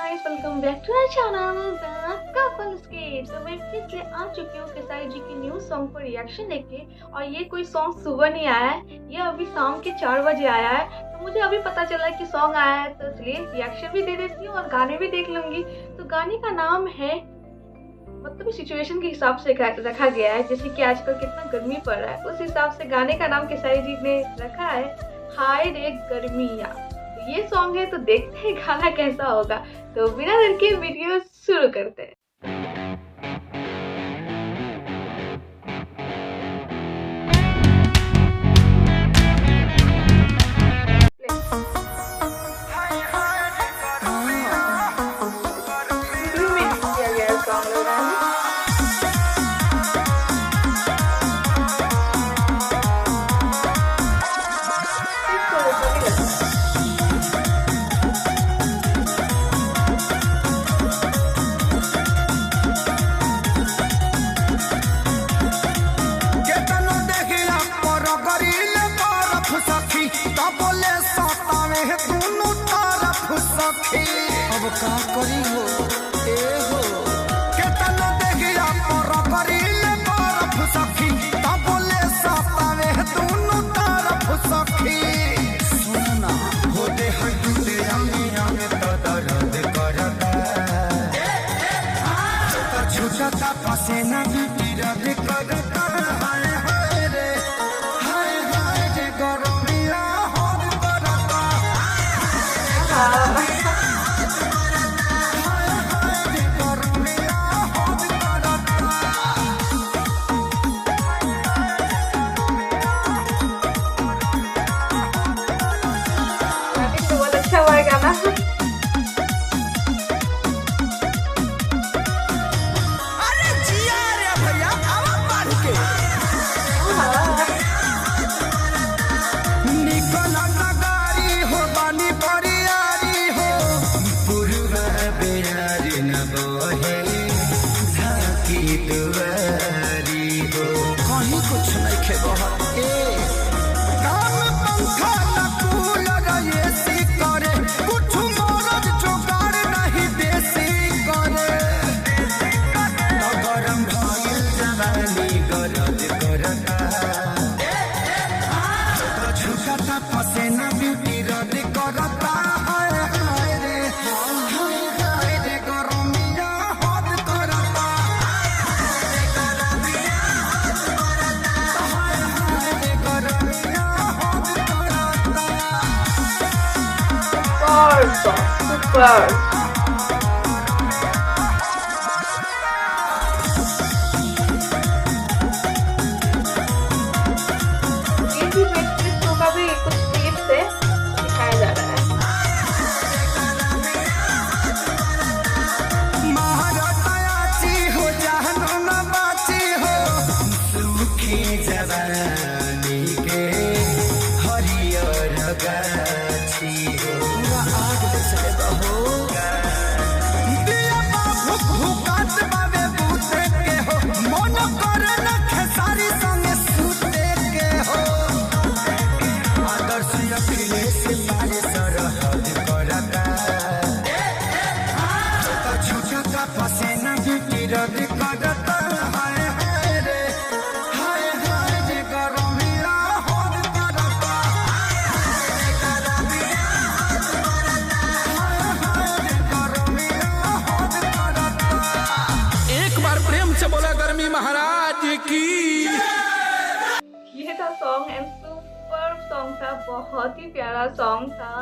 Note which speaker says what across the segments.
Speaker 1: Guys, welcome bank two आवर channel couple escape. तो मैं फिर से आ चुकी हूँ खेसारी जी की न्यू सॉन्ग पर रिएक्शन लेके। और ये कोई सॉन्ग सुबह नहीं आया है, ये अभी शाम के 4 बजे आया है। तो मुझे अभी पता चला कि सॉन्ग आया है, तो इसलिए रिएक्शन भी दे देती हूँ और गाने भी देख लूंगी। तो गाने का नाम है, मतलब सिचुएशन के हिसाब से रखा गया है, जैसे कि आजकल कितना गर्मी पड़ रहा है, उस हिसाब से गाने का नाम खेसारी जी ने रखा है हाय रे गर्मिया। ये सॉन्ग है, तो देखते हैं गाना कैसा होगा। तो बिना देर के वीडियो शुरू करते हैं। शुरू में किया गया है सॉन्ग लग रहा है।
Speaker 2: अब का करी हो ए हो केतनो देखिया पर करी ले बरफ सखी तब बोले सतावे दोनों तरफ सखी। सुनना हो दे हटते आमी तो दर्द करता तो छुटता पसीना भी रद करता। हाय हाय रे गरमिया हद करता।
Speaker 1: बहुत अच्छा हुआ है गाना।
Speaker 2: अरे जिया रे भैया आवाज बढ़ के निकल नगारी हो बानी परियारी हो पुरवा बेयारी न बहे झाकी दुआरी हो कहीं कुछ नहीं खे बहत ए काम पंखा न कूलर एसी करे कुछ मरद जोगाड़ नहीं देसी करे तो गरम भइल जवानी गरज करता तो छुटता पसीना ब्यूटी रद करता। हाय हाय रे गरमिया हद करता। हाय रे गरमिया हद करता।
Speaker 1: सुपर। ये भी मैट्रिक्स होगा भी कुछ टिप्स से दिखाया जा रहा है।
Speaker 2: महारतायाची हो जहनो न बाची हो सुखी जवानी के हरियर गाछी हो पूरा आग से बहो दिया बाबू भूकात बाबे बूते के हो मन करे न खेसारी संगे सूते के हो आदर्श अखिलेश मारे सरहद करता छुटता पसीना भी रद करता। हाय हाय रे गरमिया हद करता। हाय गरमिया हद करता। एक बार प्रेम से बोला गर्मी महाराज की।
Speaker 1: ये था सॉन्ग एंड सुपर सॉन्ग था, बहुत ही प्यारा सॉन्ग था।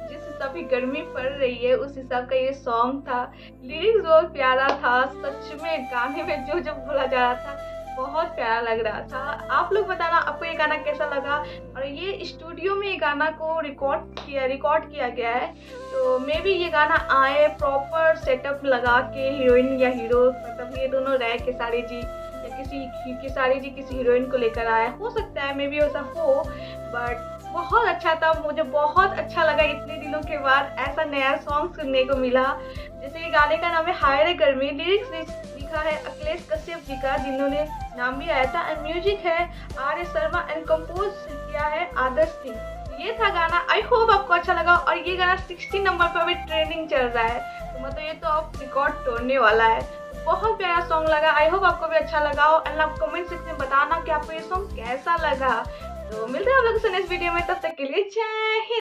Speaker 1: जिस हिसाब की गर्मी पड़ रही है उस हिसाब का ये सॉन्ग था। लिरिक्स बहुत प्यारा था, सच में गाने में जो जो बोला जा रहा था बहुत प्यारा लग रहा था। आप लोग बताना आपको ये गाना कैसा लगा। और ये स्टूडियो में ये गाना को रिकॉर्ड किया गया है। तो मे बी ये गाना आए प्रॉपर सेटअप लगा के हीरोइन या हीरो, मतलब ये दोनों रहे खेसारी जी या खेसारी जी किसी हीरोइन को लेकर आए, हो सकता है मे बी ऐसा हो। बट बहुत अच्छा था, मुझे बहुत अच्छा लगा। इतने दिनों के बाद ऐसा नया सॉन्ग सुनने को मिला। जैसे कि गाने का नाम है हाय रे गर्मी, लिरिक्स लिखा है अखिलेश कश्यप जी का, जिन्होंने नाम भी आया था। एंड म्यूजिक है R S Sharma and compose किया है आदर्श सिंह। ये था गाना। आई होप आपको अच्छा लगा। और ये गाना 16 नंबर पर अभी ट्रेंडिंग चल रहा है, तो मतलब ये तो अब रिकॉर्ड तोड़ने वाला है। बहुत प्यारा सॉन्ग लगा। आई होप आपको भी अच्छा लगा हो। एंड आप कमेंट सेक्शन में बताना कि आपको ये सॉन्ग कैसा लगा। तो मिलते हैं आप लोगों से नेक्स्ट वीडियो में, तब तक के लिए जय हिंद।